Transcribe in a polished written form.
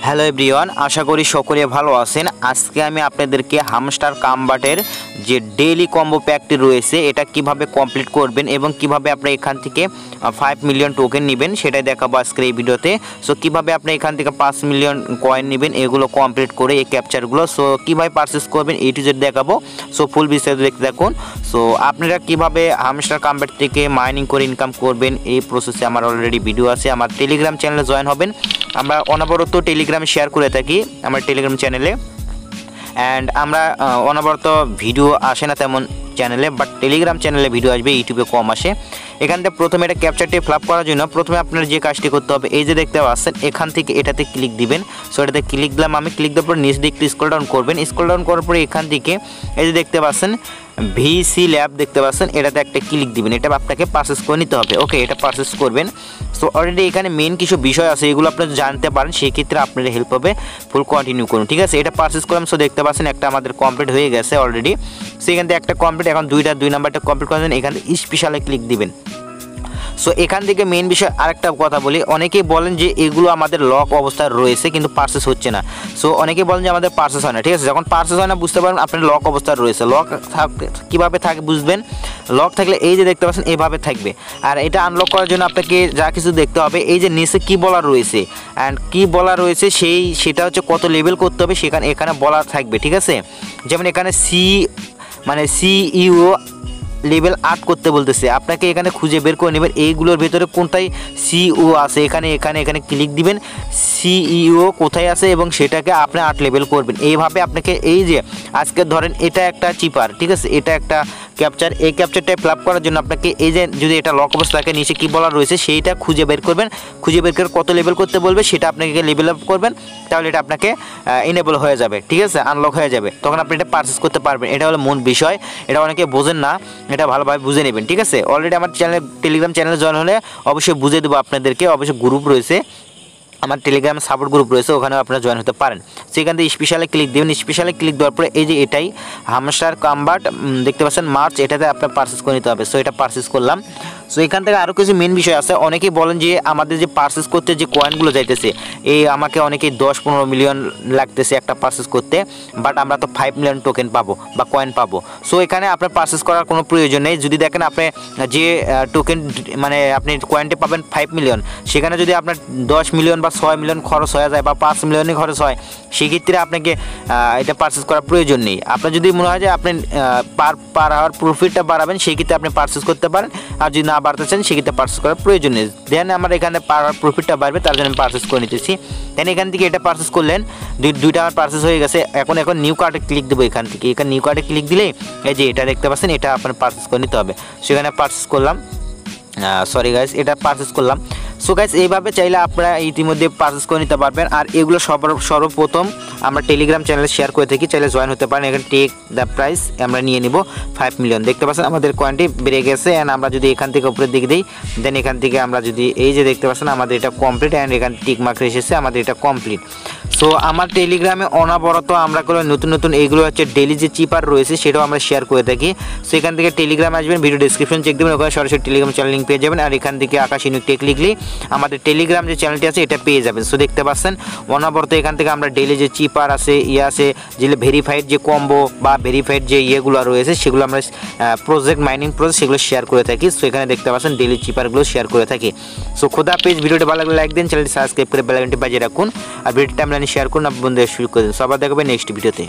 Hello everyone, আশা করি সকলে ভালো আছেন। আজকে আমি আপনাদেরকে হামস্টার কামবাটের যে ডেইলি কম্বো প্যাকটি রয়েছে এটা কিভাবে কমপ্লিট করবেন এবং কিভাবে আপনি এখান থেকে 5 মিলিয়ন টোকেন নেবেন সেটাই দেখাবো আজকের এই ভিডিওতে। সো কিভাবে আপনি এখান থেকে 5 মিলিয়ন কয়েন নেবেন এগুলো কমপ্লিট করে এই ক্যাপচারগুলো, সো কিভাবে পারচেস করবেন এই টু জেড দেখাবো। সো ফুল বিস্তারিত দেখতে থাকুন। সো আপনারা কিভাবে হামস্টার কামবাট থেকে মাইনিং করে ইনকাম করবেন এই প্রসেসে আমার অলরেডি ভিডিও আছে। আমার টেলিগ্রাম চ্যানেলে জয়েন হবেন। আমরা অনবরত টেলিগ্রামে শেয়ার করে থাকি আমার টেলিগ্রাম চ্যানেলে, অ্যান্ড আমরা অনবরত ভিডিও আসে না তেমন চ্যানেলে, বাট টেলিগ্রাম চ্যানেলে ভিডিও আসবে, ইউটিউবে কম আসে। এখান থেকে প্রথমে এটা ক্যাপচারটি ফ্লাপ করার জন্য প্রথমে আপনার যে কাজটি করতে হবে, এই যে দেখতে পাচ্ছেন এখান থেকে এটাতে ক্লিক দিবেন। সো এটাতে ক্লিক দিলাম আমি, ক্লিক দেওয়ার পর নিচ দিকে একটু স্ক্রল ডাউন করবেন। স্ক্রল ডাউন করার পরে এখান থেকে এই যে দেখতে পাচ্ছেন ভিসি ল্যাব দেখতে পাচ্ছেন, এটাতে একটা ক্লিক দিবেন। এটা আপনাকে পারচেস করে নিতে হবে। ওকে, এটা পারচেস করবেন। সো অলরেডি এখানে মেন কিছু বিষয় আছে, এগুলো আপনি জানতে পারেন, সেক্ষেত্রে আপনার হেল্প হবে। ফুল কন্টিনিউ করুন, ঠিক আছে। এটা পারচেস করলাম। সো দেখতে পাচ্ছেন একটা আমাদের কমপ্লিট হয়ে গেছে অলরেডি। সো এখান থেকে একটা কমপ্লিট, এখন দুই নাম্বারটা কমপ্লিট করার জন্য এখানে স্পেশালে ক্লিক দিবেন। সো এখান থেকে মেন বিষয় আরেকটা কথা বলি, অনেকেই বলেন যে এগুলো আমাদের লক অবস্থায় রয়েছে কিন্তু পারচেস হচ্ছে না। সো অনেকেই বলেন যে আমাদের পারচেস হয় না, ঠিক আছে। যখন পারচেস হয় না বুঝতে পারেন আপনার লক অবস্থায় রয়েছে। লক কীভাবে থাকে বুঝবেন, লক থাকলে এই যে দেখতে পাচ্ছেন এভাবে থাকবে। আর এটা আনলক করার জন্য আপনাকে যা কিছু দেখতে হবে, এই যে নিচে কী বলা রয়েছে অ্যান্ড কী বলা রয়েছে সেটা হচ্ছে কত লেভেল করতে হবে এখানে বলা থাকবে, ঠিক আছে। যেমন এখানে সিইও লেভেল 8 করতে বলতেছে, আপনাকে এখানে খুঁজে বের করে নেবেন এইগুলোর ভেতরে কোনটাই সিইও আছে। এখানে ক্লিক দিবেন, সিইও কোথায় আছে এবং সেটাকে আপনি 8 লেভেল করবেন। এইভাবে আপনাকে এই যে আজকে ধরেন এটা একটা চিপার, ঠিক আছে, এটা একটা ক্যাপচার, এই ক্যাপচারটা ফ্লাপ করার জন্য আপনাকে এই যে যদি এটা লক অবস্থা থাকে নিচে কী বলা রয়েছে সেইটা খুঁজে বের করবেন। খুঁজে বের করে কত লেভেল করতে বলবে সেটা আপনাকে লেভেল আপ করবেন, তাহলে এটা আপনাকে এনেবল হয়ে যাবে, ঠিক আছে, আনলক হয়ে যাবে। তখন আপনি এটা পারচেস করতে পারবেন। এটা হলো মূল বিষয়, এটা অনেকে বোঝেন না, এটা ভালোভাবে বুঝে নেবেন, ঠিক আছে। অলরেডি আমার টেলিগ্রাম চ্যানেলে জয়েন হলে অবশ্যই বুঝিয়ে দেবো আপনাদেরকে। অবশ্যই গ্রুপ রয়েছে, আমার টেলিগ্রামে সাপোর্ট গ্রুপ রয়েছে, ওখানেও আপনারা জয়েন হতে পারেন। সেখান থেকে স্পেশালে ক্লিক দেবেন। স্পেশালে ক্লিক দেওয়ার পরে এই যে এটাই হামস্টার কামবাট দেখতে পাচ্ছেন মার্চ, এটাতে আপনার পারচেস করে নিতে হবে। সো এটা পারচেস করলাম। সো এখান থেকে আরও কিছু মেন বিষয় আছে। অনেকেই বলেন যে আমাদের যে পারচেস করতে যে কয়েনগুলো যাইতেছে, আমাকে অনেকেই 10-15 মিলিয়ন লাগতেছে একটা পারচেস করতে, বাট আমরা তো 5 মিলিয়ন টোকেন পাবো বা কয়েন পাবো। সো এখানে আপনার পারচেস করার কোনো প্রয়োজন নেই। যদি দেখেন আপনি যে টোকেন আপনি কয়েনটি পাবেন 5 মিলিয়ন, সেখানে যদি আপনার 10 মিলিয়ন বা 6 মিলিয়ন খরচ হয়ে যায় বা 5 মিলিয়নই খরচ হয়, সেক্ষেত্রে আপনাকে এটা পারচেস করার প্রয়োজন নেই। আপনার যদি মনে হয় যে আপনি পার আওয়ার প্রফিটটা বাড়াবেন, সেক্ষেত্রে আপনি পারচেস করতে পারেন। আর যদি না বাড়তে চান সেক্ষেত্রে পারচেস করার প্রয়োজন নেই। দেন আমার এখানে পার আওয়ার প্রফিটটা বাড়বে, তার জন্য আমি পারচেস করে নিতেছি। দেন এখান থেকে এটা পারচেস করলেন, দুইটা আমার পারচেস হয়ে গেছে। এখন নিউ কার্ডে ক্লিক দেবো। এখান থেকে নিউ কার্ডে ক্লিক দিলে এই যে এটা দেখতে পাচ্ছেন, এটা আপনার পারচেস করে নিতে হবে। সেখানে পারচেস করলাম, সরি গাইস, এটা পারচেস করলাম। সো গাইস এইভাবে চাইলে আপনারা ইতিমধ্যে পারচেস করে নিতে পারবেন। আর এগুলো সর্বপ্রথম আমরা টেলিগ্রাম চ্যানেলে শেয়ার করে থাকি, চাইলে জয়েন হতে পারেন। এখানে টেক দ্য প্রাইস আমরা নিয়ে নিব 5 মিলিয়ন। দেখতে পাচ্ছেন আমাদের কয়েনটি বেড়ে গেছে। অ্যান্ড আমরা যদি এখান থেকে উপরের দিকে দিই, দেন এখান থেকে আমরা যদি এই যে দেখতে পাচ্ছেন আমাদের এটা কমপ্লিট, অ্যান্ড এখানে টিক মার্ক এসেছে, আমাদের এটা কমপ্লিট। সো আমার টেলিগ্রামে অনবরত আমরা করে নতুন এইগুলো হচ্ছে ডেলি যে চিপার রয়েছে সেটাও আমরা শেয়ার করে থাকি। সেখান থেকে টেলিগ্রামে আসবেন, ভিডিও ডিসক্রিপশন চেক দেবেন, ওখানে সরাসরি টেলিগ্রাম চ্যানেল লিঙ্ক পেয়ে যাবেন। আর এখান থেকে আকাশ ইউনিক টেক লিখলে আমাদের টেলিগ্রাম যে চ্যানেলটি আছে এটা পেয়ে যাবেন। সো দেখতে পাচ্ছেন অনবরত এখান থেকে আমরা ডেলি যে চিপার আছে আছে যেগুলো ভেরিফাইড যে কম্বো বা ভেরিফাইড যে ইয়েগুলো রয়েছে সেগুলো আমরা প্রজেক্ট মাইনিং প্রজেক্ট সেগুলো শেয়ার করে থাকি। সো এখানে দেখতে পাচ্ছেন ডেলি চিপারগুলো শেয়ার করে থাকি। সো খোদা পেজ, ভিডিওটি ভালো লাগলে লাইক দিন, চ্যানেলটি সাবস্ক্রাইব করে বেল আইকনটি বাজিয়ে রাখুন, আর ভিডিওটা টাইমলাইনে শেয়ার করুন, বন্ধুদের শুরু করে দিন। সবার দেখবেন নেক্সট ভিডিওতে।